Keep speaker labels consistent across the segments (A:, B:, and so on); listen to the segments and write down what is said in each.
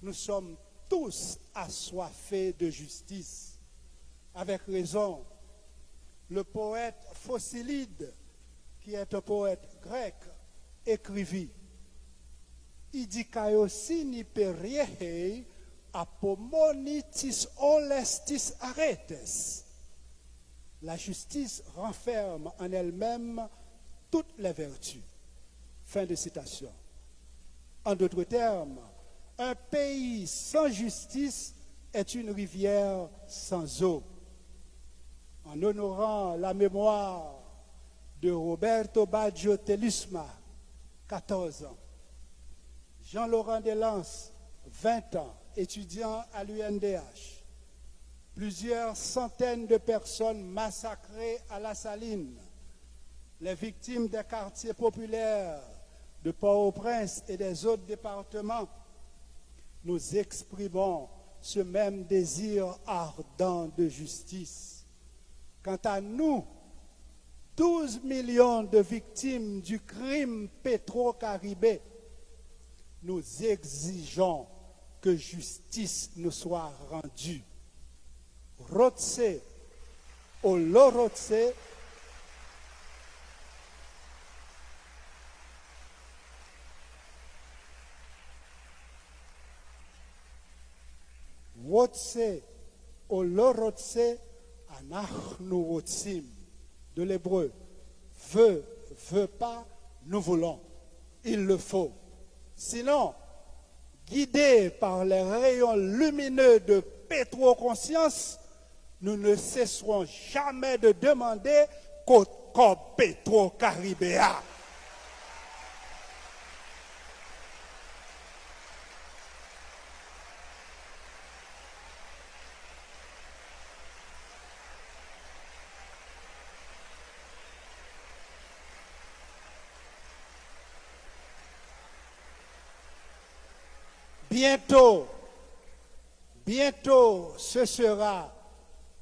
A: nous sommes tous assoiffés de justice. Avec raison, le poète Phocylide, qui est un poète grec, écrivit Idikaiosi ni periehei apomonitis olestis aretes. La justice renferme en elle-même toutes les vertus. Fin de citation. En d'autres termes, un pays sans justice est une rivière sans eau. En honorant la mémoire de Roberto Baggio Telusma, 14 ans, Jean-Laurent Delance, 20 ans, étudiant à l'UNDH, plusieurs centaines de personnes massacrées à La Saline, les victimes des quartiers populaires de Port-au-Prince et des autres départements, nous exprimons ce même désir ardent de justice. Quant à nous, 12 millions de victimes du crime pétro-caribé, nous exigeons que justice nous soit rendue. Rotse, Olorotse, Rotse, Olorotse, Anachnu Rotsim, de l'hébreu, veut pas, nous voulons. Il le faut. Sinon, guidés par les rayons lumineux de pétro-conscience, nous ne cesserons jamais de demander qu'au pétro-caribéa. Bientôt, ce sera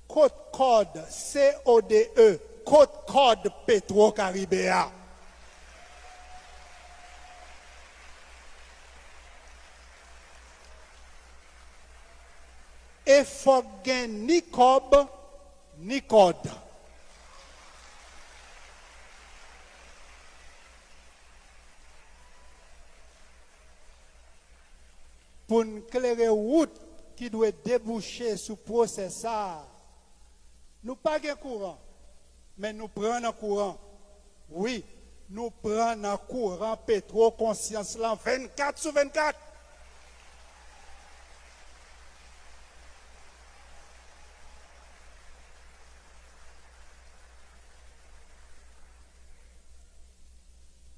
A: Côte-Code, C-O-D-E, Côte-Code Pétro-Caribéa. Et faut ni cob, ni code. Pour nous éclairer route qui doit déboucher sur le procès, nous pas de courant, mais nous prenons un courant. Oui, nous prenons un courant pétro-conscience 24 sur 24.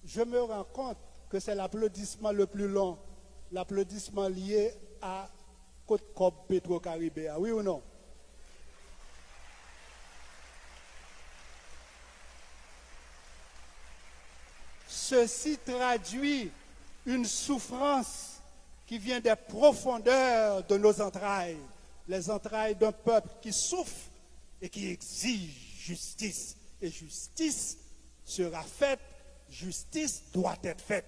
A: Je me rends compte que c'est l'applaudissement le plus long, l'applaudissement lié à Côte-Code Pétro-Caribéa, oui ou non? Ceci traduit une souffrance qui vient des profondeurs de nos entrailles, les entrailles d'un peuple qui souffre et qui exige justice. Et justice sera faite, justice doit être faite.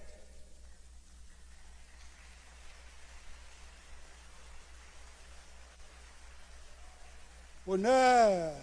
A: Honneur